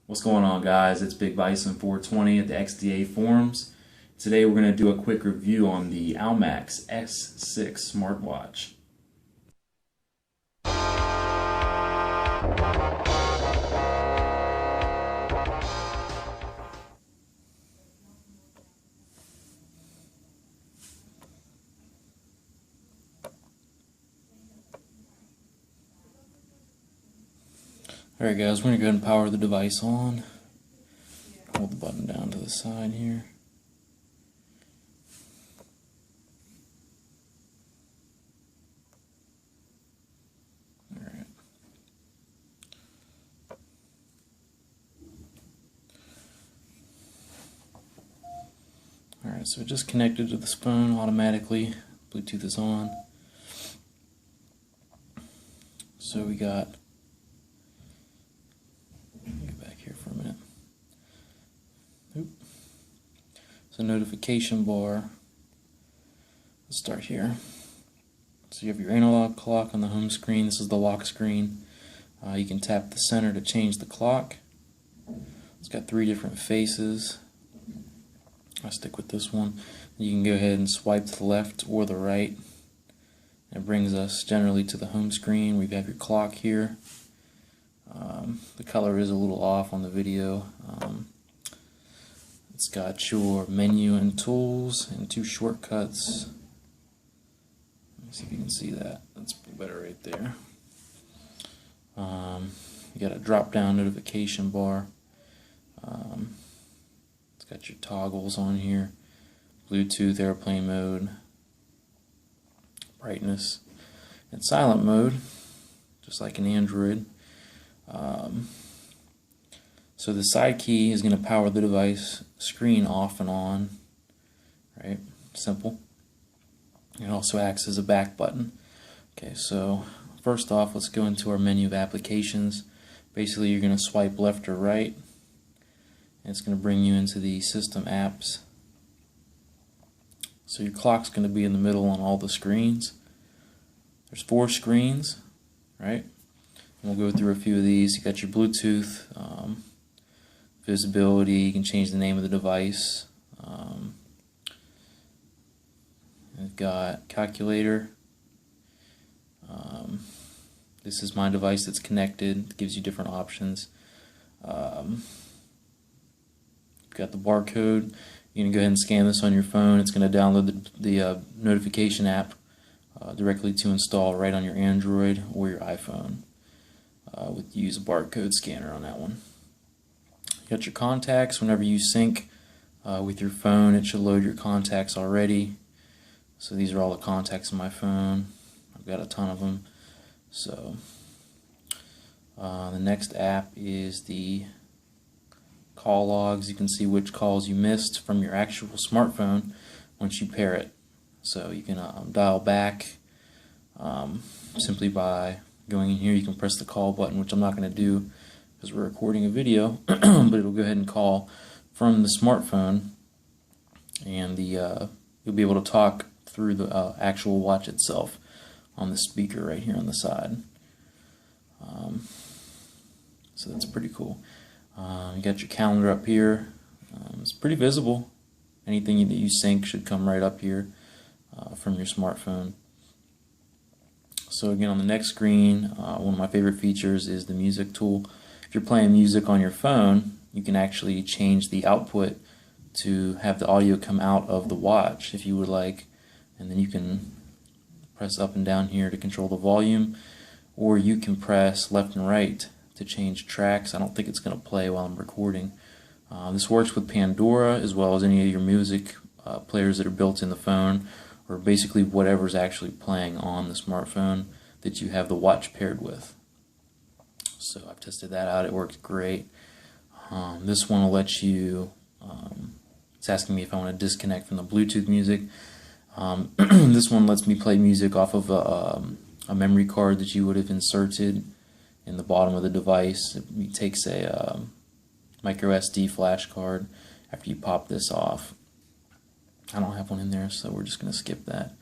What's going on, guys? It's Big Bison 420 at the XDA forums. Today we're going to do a quick review on the Oumax S6 smartwatch. Alright guys, we're going to go ahead and power the device on. Hold the button down to the side here. Alright. Alright, so it just connected to this phone automatically. Bluetooth is on. So we got, so notification bar. Let's start here. So you have your analog clock on the home screen. This is the lock screen. You can tap the center to change the clock. It's got 3 different faces. I'll stick with this one. You can go ahead and swipe to the left or the right. It brings us generally to the home screen. We have your clock here. The color is a little off on the video. It's got your menu and tools and 2 shortcuts. Let me see if you can see that. That's better right there. You got a drop-down notification bar. It's got your toggles on here. Bluetooth, airplane mode, brightness, and silent mode, just like an Android. So the side key is going to power the device screen off and on, right? Simple. It also acts as a back button. Okay, so first off, let's go into our menu of applications. Basically, you're going to swipe left or right, and it's going to bring you into the system apps. So your clock's going to be in the middle on all the screens. There's 4 screens, right? And we'll go through a few of these. You got your Bluetooth, visibility. You can change the name of the device. I've got calculator. This is my device that's connected. It gives you different options. You've got the barcode. You can go ahead and scan this on your phone. It's going to download the notification app directly to install right on your Android or your iPhone. Use a barcode scanner on that one. You got your contacts. Whenever you sync with your phone, it should load your contacts already. So these are all the contacts in my phone. I've got a ton of them. So the next app is the call logs. You can see which calls you missed from your actual smartphone once you pair it. So you can dial back simply by going in here. You can press the call button, which I'm not going to do because we're recording a video, but it'll go ahead and call from the smartphone, and you'll be able to talk through the actual watch itself on the speaker right here on the side. So that's pretty cool. You got your calendar up here. It's pretty visible. Anything that you sync should come right up here from your smartphone. So again, on the next screen, one of my favorite features is the music tool. If you're playing music on your phone, you can actually change the output to have the audio come out of the watch if you would like, and then you can press up and down here to control the volume, or you can press left and right to change tracks. I don't think it's going to play while I'm recording. This works with Pandora as well as any of your music players that are built in the phone, or basically whatever's actually playing on the smartphone that you have the watch paired with. So I've tested that out. It works great. This one will let you, it's asking me if I want to disconnect from the Bluetooth music. This one lets me play music off of a memory card that you would have inserted in the bottom of the device. It takes a micro SD flash card after you pop this off. I don't have one in there, so we're just going to skip that.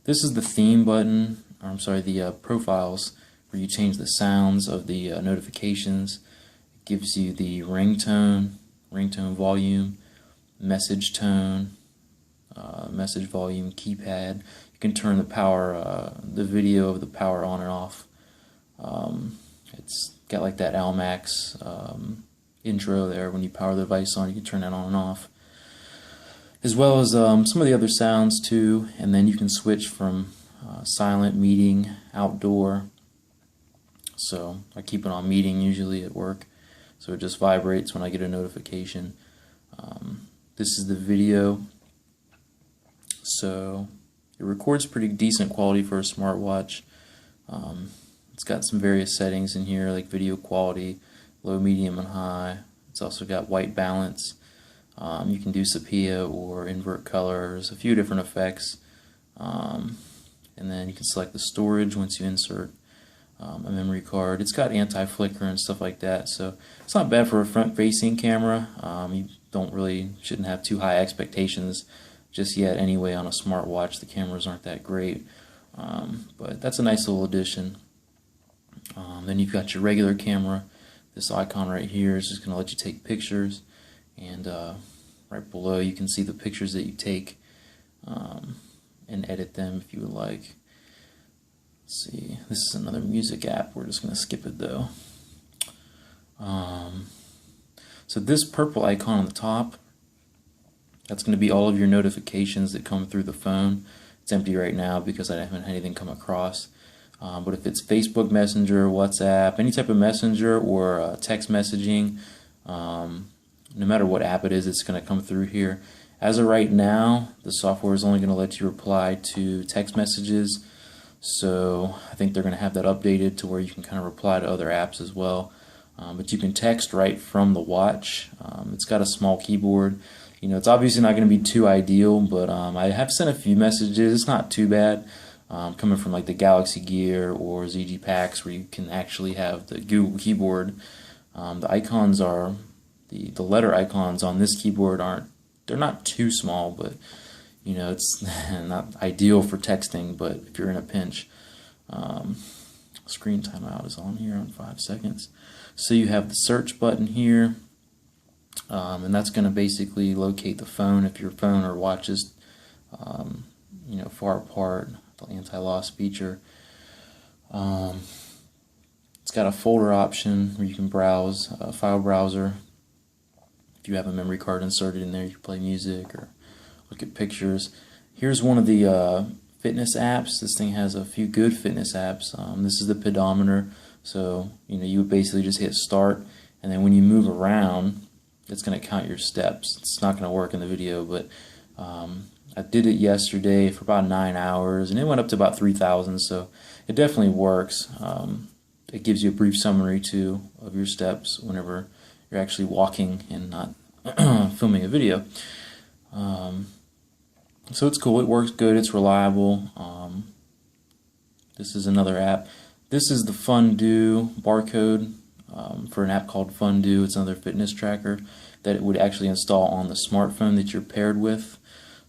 This is the theme button, or I'm sorry, the profiles, where you change the sounds of the notifications. It gives you the ringtone volume, message tone, message volume, keypad. You can turn the video of the power on and off. It's got like that Oumax intro there. When you power the device on, you can turn that on and off, as well as some of the other sounds too. And then you can switch from silent, meeting, outdoor. So I keep it on meeting usually at work, so it just vibrates when I get a notification. This is the video, so it records pretty decent quality for a smartwatch. It's got some various settings in here, like video quality, low, medium, and high. It's also got white balance. You can do sepia or invert colors, a few different effects. And then you can select the storage once you insert a memory card. It's got anti-flicker and stuff like that, so it's not bad for a front-facing camera. You shouldn't have too high expectations just yet anyway on a smartwatch. The cameras aren't that great, but that's a nice little addition. Then you've got your regular camera. This icon right here is just going to let you take pictures, and right below you can see the pictures that you take and edit them if you would like. Let's see, this is another music app. We're just going to skip it though. So this purple icon on the top, that's going to be all of your notifications that come through the phone. It's empty right now because I haven't had anything come across. But if it's Facebook Messenger, WhatsApp, any type of messenger or text messaging, no matter what app it is, it's going to come through here. As of right now, the software is only going to let you reply to text messages, so I think they're going to have that updated to where you can kind of reply to other apps as well. But you can text right from the watch. It's got a small keyboard. You know, it's obviously not going to be too ideal, but I have sent a few messages. It's not too bad. Coming from like the Galaxy Gear or ZG Packs, where you can actually have the Google keyboard. The icons are, the letter icons on this keyboard they're not too small, but you know, it's not ideal for texting, but if you're in a pinch. Screen timeout is on here on 5 seconds. So you have the search button here, and that's going to basically locate the phone if your phone or watch is you know, far apart. The anti-loss feature. It's got a folder option where you can browse, a file browser. If you have a memory card inserted in there, you can play music or look at pictures. Here's one of the fitness apps. This thing has a few good fitness apps. This is the pedometer, so you know, you would basically just hit start, and then when you move around, it's going to count your steps. It's not going to work in the video, but I did it yesterday for about 9 hours, and it went up to about 3,000, so it definitely works. It gives you a brief summary too of your steps whenever you're actually walking and not filming a video. So it's cool, it works good, it's reliable. This is another app. This is the Fun.do barcode for an app called Fun.do. It's another fitness tracker that it would actually install on the smartphone that you're paired with.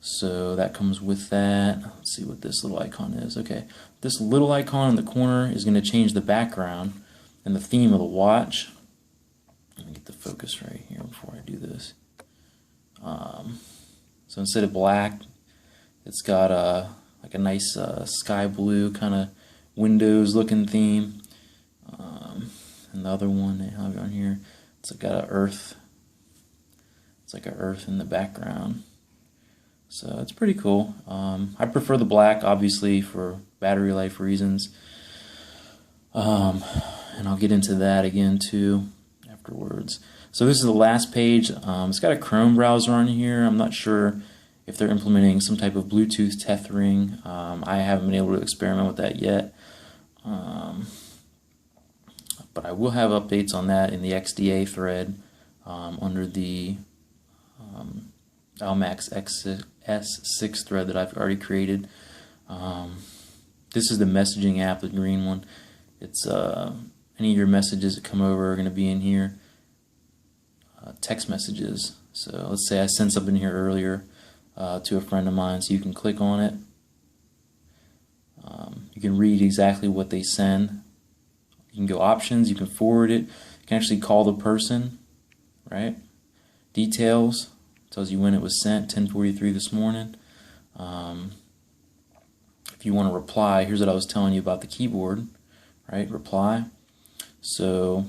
So that comes with that. Let's see what this little icon is. Okay, this little icon in the corner is going to change the background and the theme of the watch. Let me get the focus right here before I do this. So instead of black, it's got like a nice sky blue kind of Windows looking theme. And the other one they have on here, it's got an earth. It's like an earth in the background. So it's pretty cool. I prefer the black, obviously, for battery life reasons. And I'll get into that again too afterwards. So this is the last page. It's got a Chrome browser on here. I'm not sure if they're implementing some type of Bluetooth tethering. I haven't been able to experiment with that yet. But I will have updates on that in the XDA thread under the Oumax S6 thread that I've already created. This is the messaging app, the green one. It's any of your messages that come over are going to be in here. Text messages. So let's say I sent something here earlier to a friend of mine, so you can click on it. You can read exactly what they send. You can go options, you can forward it, you can actually call the person, right? Details, tells you when it was sent, 10:43 this morning. If you want to reply, here's what I was telling you about the keyboard, right? Reply. So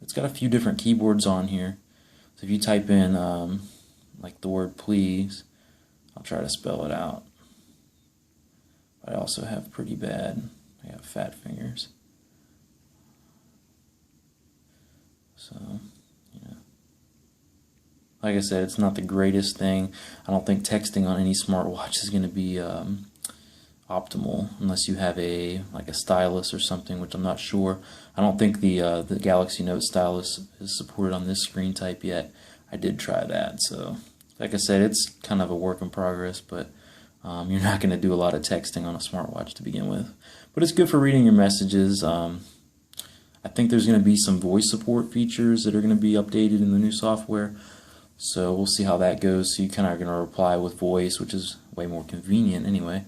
it's got a few different keyboards on here. So if you type in like the word please, I'll try to spell it out. But I also have pretty bad, I have fat fingers. So, yeah. Like I said, it's not the greatest thing. I don't think texting on any smartwatch is going to be optimal unless you have like a stylus or something, which I'm not sure. I don't think the Galaxy Note stylus is supported on this screen type yet. I did try that, so like I said, it's kind of a work in progress, but you're not going to do a lot of texting on a smartwatch to begin with. But it's good for reading your messages. I think there's going to be some voice support features that are going to be updated in the new software, so we'll see how that goes. So you kind of are going to reply with voice, which is way more convenient anyway.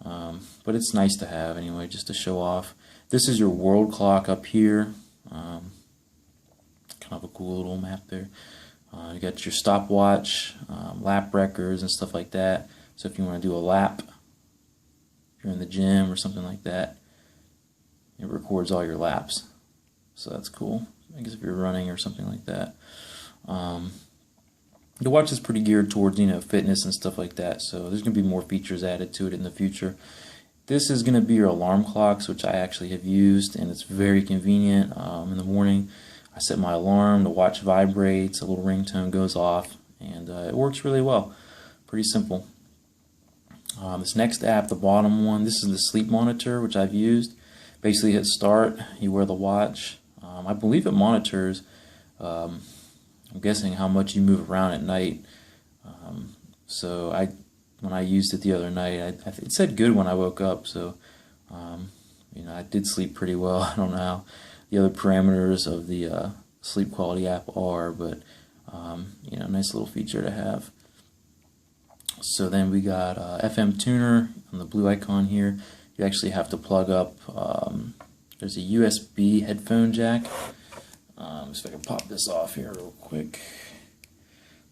But it's nice to have anyway, just to show off. This is your world clock up here. Kind of a cool little map there. You got your stopwatch, lap records and stuff like that. So if you want to do a lap, if you're in the gym or something like that, it records all your laps. So that's cool. I guess if you're running or something like that. The watch is pretty geared towards, fitness and stuff like that, so there's going to be more features added to it in the future. This is going to be your alarm clocks, which I actually have used, and it's very convenient. In the morning, I set my alarm, the watch vibrates, a little ringtone goes off, and it works really well. Pretty simple. This next app, the bottom one, this is the sleep monitor, which I've used. Basically hit start, you wear the watch. I believe it monitors I'm guessing how much you move around at night. So when I used it the other night, it said good when I woke up. So I did sleep pretty well. I don't know how the other parameters of the sleep quality app are, but nice little feature to have. So then we got FM tuner on the blue icon here. You actually have to plug up. There's a USB headphone jack. So if I can pop this off here real quick.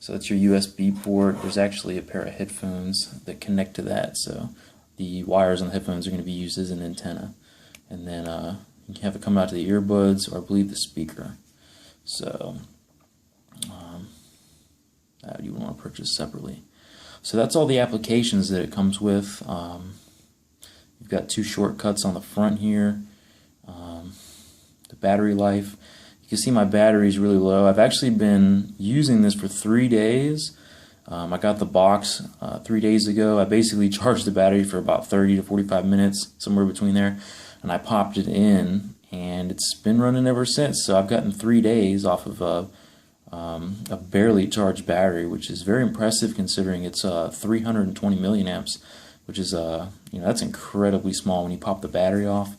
So that's your USB port. There's actually a pair of headphones that connect to that. So the wires on the headphones are going to be used as an antenna. And then you have it come out to the earbuds, or I believe the speaker. So that you would want to purchase separately. So that's all the applications that it comes with. You've got two shortcuts on the front here. The battery life. You can see my battery is really low. I've actually been using this for 3 days. I got the box 3 days ago. I basically charged the battery for about 30 to 45 minutes, somewhere between there, and I popped it in, and it's been running ever since. So I've gotten 3 days off of a barely charged battery, which is very impressive considering it's 320 milliamps, which is that's incredibly small when you pop the battery off.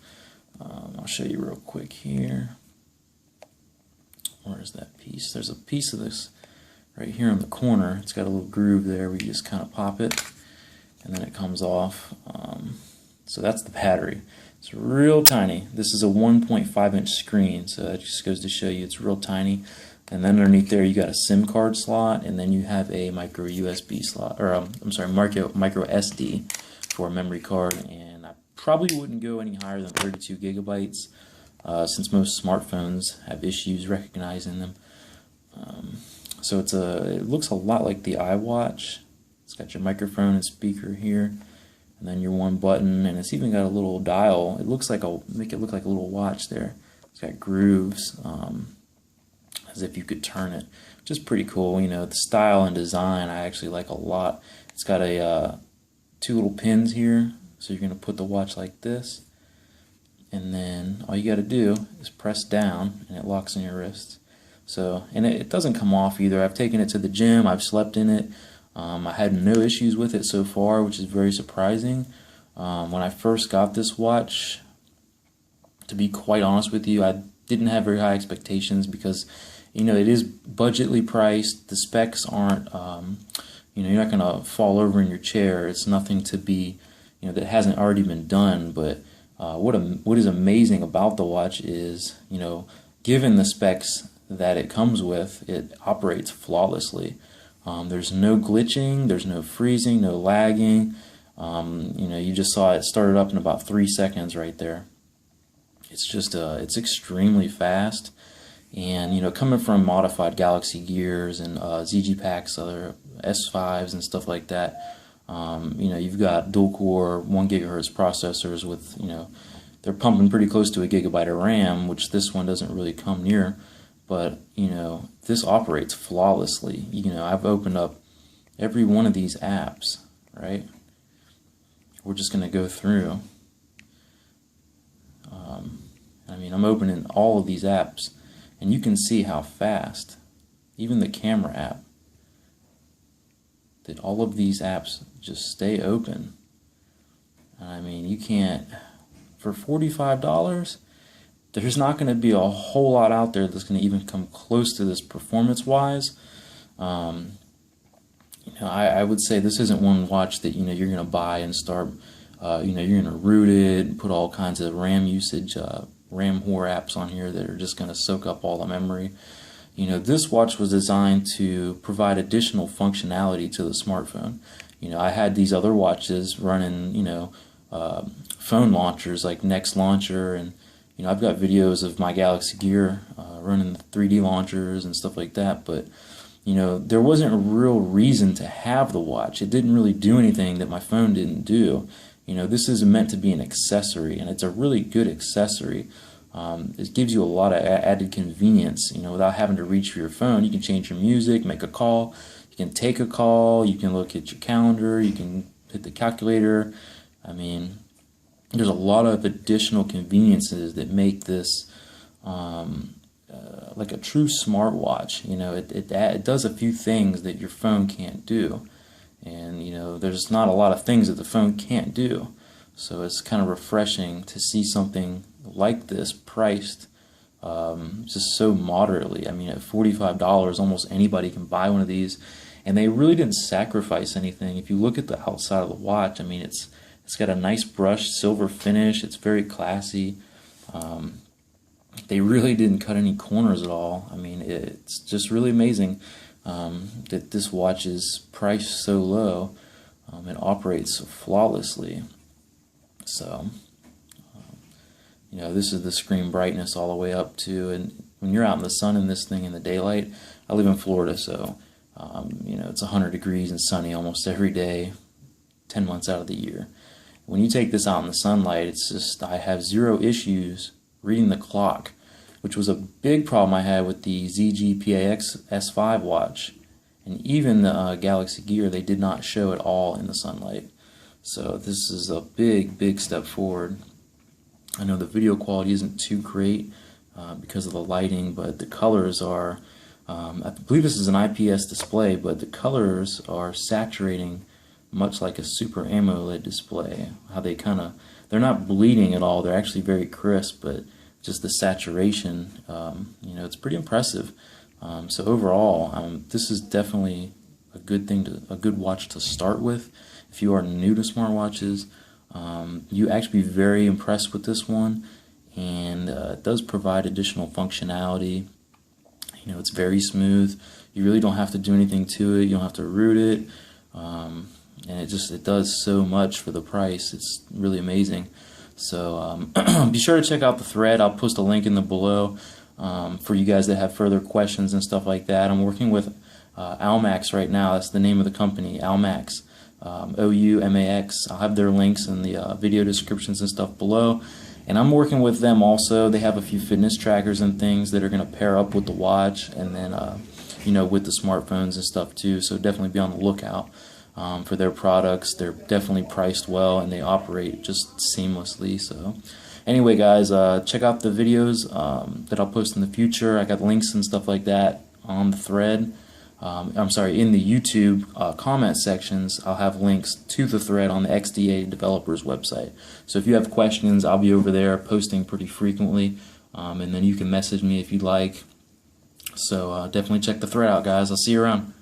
I'll show you real quick here. Where is that piece? There's a piece of this right here in the corner. It's got a little groove there where you just kind of pop it and then it comes off. So that's the battery. It's real tiny. This is a 1.5 inch screen, so that just goes to show you it's real tiny. And then underneath there you got a SIM card slot, and then you have a micro USB slot, or micro SD for a memory card. And I probably wouldn't go any higher than 32 gigabytes. Since most smartphones have issues recognizing them. So it looks a lot like the iWatch. It's got your microphone and speaker here, and then your one button, and it's even got a little dial. It looks like make it look like a little watch there. It's got grooves, as if you could turn it, which is pretty cool. The style and design I actually like a lot. It's got two little pins here, so you're going to put the watch like this. And then all you got to do is press down and it locks in your wrist. So, and it doesn't come off either. I've taken it to the gym, I've slept in it. I had no issues with it so far, which is very surprising. When I first got this watch, to be quite honest with you, I didn't have very high expectations because it is budgetly priced. The specs aren't, you're not going to fall over in your chair. It's nothing to be, that hasn't already been done, but what is amazing about the watch is, given the specs that it comes with, it operates flawlessly. There's no glitching, there's no freezing, no lagging. You know, you just saw it started up in about 3 seconds right there. It's just it's extremely fast, and you know, coming from modified Galaxy gears and ZG Packs, other S5s and stuff like that, you know, you've got dual core 1 gigahertz processors with, you know, they're pumping pretty close to 1 gigabyte of RAM, which this one doesn't really come near. But you know, this operates flawlessly. You know, I've opened up every one of these apps, right? We're just going to go through. I mean, I'm opening all of these apps, and you can see how fast, even the camera app, that all of these apps just stay open. I mean, you can't, for $45, there's not going to be a whole lot out there that's going to even come close to this performance-wise. You know, I would say this isn't one watch that, you know, you're going to buy and start, you know, you're going to root it, put all kinds of RAM usage, RAM whore apps on here that are just going to soak up all the memory. You know, this watch was designed to provide additional functionality to the smartphone. You know, I had these other watches running, you know, phone launchers like Next Launcher, and you know, I've got videos of my Galaxy Gear running 3D launchers and stuff like that, but you know, there wasn't a real reason to have the watch. It didn't really do anything that my phone didn't do. You know, this is meant to be an accessory, and it's a really good accessory. It gives you a lot of added convenience, you know, without having to reach for your phone. You can change your music, make a call, you can take a call, you can look at your calendar, you can hit the calculator. I mean, there's a lot of additional conveniences that make this like a true smartwatch. You know, it does a few things that your phone can't do. And, you know, there's not a lot of things that the phone can't do. So it's kind of refreshing to see something like this priced just so moderately. I mean, at $45, almost anybody can buy one of these. And they really didn't sacrifice anything. If you look at the outside of the watch, I mean, it's got a nice brushed silver finish. It's very classy. They really didn't cut any corners at all. I mean, it's just really amazing that this watch is priced so low. It operates flawlessly. So, you know, this is the screen brightness all the way up to, and when you're out in the sun in this thing in the daylight, I live in Florida, so, you know, it's 100 degrees and sunny almost every day, 10 months out of the year. When you take this out in the sunlight, it's just, I have zero issues reading the clock, which was a big problem I had with the ZG PAX S5 watch. And even the Galaxy Gear, they did not show at all in the sunlight. So this is a big step forward. I know the video quality isn't too great because of the lighting, but the colors are, I believe this is an IPS display, but the colors are saturating much like a Super AMOLED display. How they kind of, they're not bleeding at all, they're actually very crisp, but just the saturation, you know, it's pretty impressive. So overall, this is definitely a good thing, a good watch to start with. If you are new to smartwatches, you actually be very impressed with this one, and it does provide additional functionality. You know, it's very smooth. You really don't have to do anything to it. You don't have to root it, and it does so much for the price. It's really amazing. So be sure to check out the thread. I'll post a link in the below for you guys that have further questions and stuff like that. I'm working with Oumax right now. That's the name of the company, Oumax, O-U-M-A-X. I'll have their links in the video descriptions and stuff below. And I'm working with them also. They have a few fitness trackers and things that are going to pair up with the watch, and then you know, with the smartphones and stuff too. So definitely be on the lookout for their products. They're definitely priced well, and they operate just seamlessly. So anyway, guys, check out the videos that I'll post in the future. I got links and stuff like that on the thread. I'm sorry, in the YouTube comment sections, I'll have links to the thread on the XDA developers website. So if you have questions, I'll be over there posting pretty frequently, and then you can message me if you'd like. So definitely check the thread out, guys. I'll see you around.